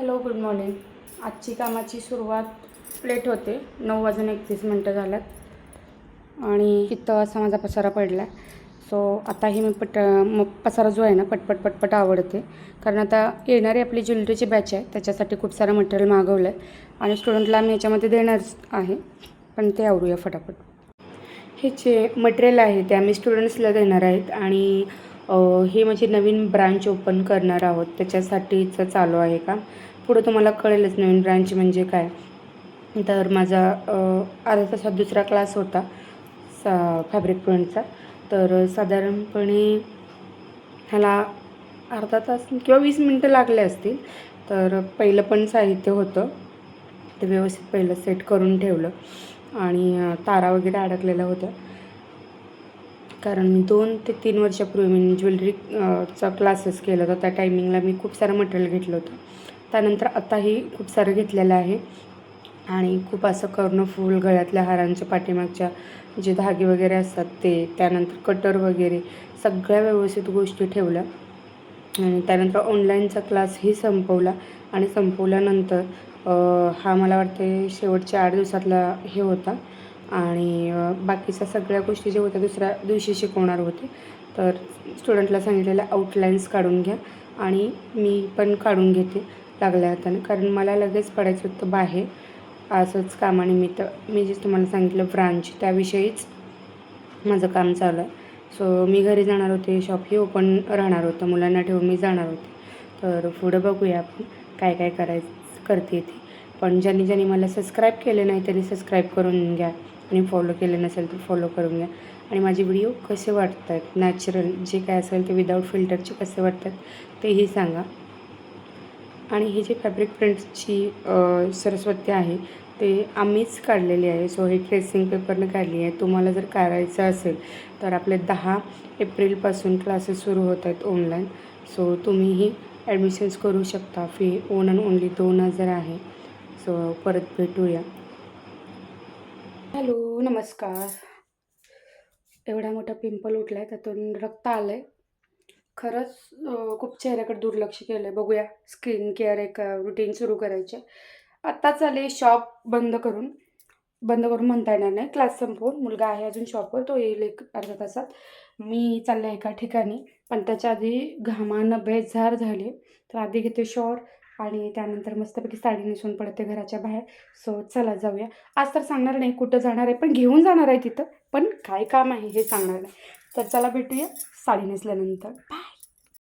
Hello, good morning. आजची कामाची सुरुवात लेट होते. 9:31 झाल्यात आणि इथं असा माझा पसारा पडला आहे. सो आताही मी पसारा जो आहे ना पटपट आवडते, कारण आता येणारी आपली ज्वेलरीची बॅच आहे, त्याच्यासाठी खूप सारं मटेरियल मागवलं आहे आणि स्टुडंटला आम्ही याच्यामध्ये देणारच आहे, पण ते आवरूया फटाफट. हे जे मटेरियल आहे ते आम्ही स्टुडंट्सला देणार आहेत आणि हे म्हणजे नवीन ब्रांच ओपन करणार आहोत, त्याच्यासाठीचं चालू आहे का. पुढं तुम्हाला कळेलच नवीन ब्रांच म्हणजे काय. तर माझा अर्ध्या तासात दुसरा क्लास होता फॅब्रिक प्रिंटचा. तर साधारणपणे ह्याला अर्धा तास किंवा 20 मिनटं लागले असतील. तर पहिलं पण साहित्य होतं ते व्यवस्थित पहिलं सेट करून ठेवलं आणि तारा वगैरे अडकलेल्या होत्या, कारण मी 2 ते 3 वर्षापूर्वी मी ज्वेलरी चा क्लासेस केला होता. त्या टायमिंगला मी खूप सारं मटेरियल घेतलं होतं. त्यानंतर आताही खूप सारं घेतलेलं आहे आणि खूप असं कर्णफूल, गळ्यातल्या हारांच्या पाठीमागच्या जे धागे वगैरे असतात ते, त्यानंतर कटर वगैरे सगळ्या व्यवस्थित गोष्टी ठेवल्या. आणि त्यानंतर ऑनलाईनचा क्लासही संपवला आणि संपवल्यानंतर हा मला वाटते शेवटच्या 8 दिवसातला हे होता आणि बाकीच्या सगळ्या गोष्टी ज्या होत्या दुसऱ्या दिवशी शिकवणार होते. तर स्टुडंटला सांगितलेलं आउटलाईन्स काढून घ्या आणि मी पण काढून घेते लागल्या हाताने, कारण मला लगेच पडायचं होतं बाहेर असंच कामानिमित्त. मी जे तुम्हाला सांगितलं ब्रांच त्याविषयीच माझं काम चालू आहे. सो मी घरी जाणार होते, शॉपही ओपन राहणार होतं, मुलांना ठेवून मी जाणार होते. तर पुढं बघूया आपण काय काय करते ती. पण ज्यांनी मला सबस्क्राईब केले नाही त्यांनी सबस्क्राईब करून घ्या आणि फॉलो केले नसेल तर फॉलो करून घ्या. आणि माझे व्हिडिओ कसे वाटत आहेत, नॅचरल जे काय असेल ते विदाऊट फिल्टरचे कसे वाटत आहेत तेही सांगा. आणि ही जी फॅब्रिक प्रिंटची सरस्वती आहे ते आम्हीच काढलेली आहे. सो ही ट्रेसिंग पेपरनं काढली आहे. तुम्हाला जर काढायचं असेल तर आपले 10 एप्रिलपासून क्लासेस सुरू होत आहेत ऑनलाईन. सो तुम्हीही ॲडमिशन्स करू शकता. फी ओन अँड ओनली 2000 आहे. सो परत भेटूया. हॅलो, नमस्कार. एवढा मोठा पिंपल उठला आहे, त्यातून रक्त आलं आहे. खरंच खूप चेहऱ्याकडे दुर्लक्ष केलं आहे. बघूया स्किन केअर एक रुटीन सुरू करायचे. आत्ताच आले शॉप बंद करून म्हणता येणार नाही, क्लास संपवून. मुलगा आहे अजून शॉपवर, तो येईल एक अर्ध्या तासात. मी चालले एका ठिकाणी, पण त्याच्या आधी घामानं बेजार झाले. तर आधी घेते शॉवर आणि त्यानंतर मस्तपैकी साडी नेसून पडते घराच्या बाहेर. सो चला जाऊया. आज तर सांगणार नाही कुठं जाणार आहे, पण घेऊन जाणार आहे तिथं. पण काय काम आहे हे सांगणार नाही. तर चला भेटूया साडी नेसल्यानंतर. बाय.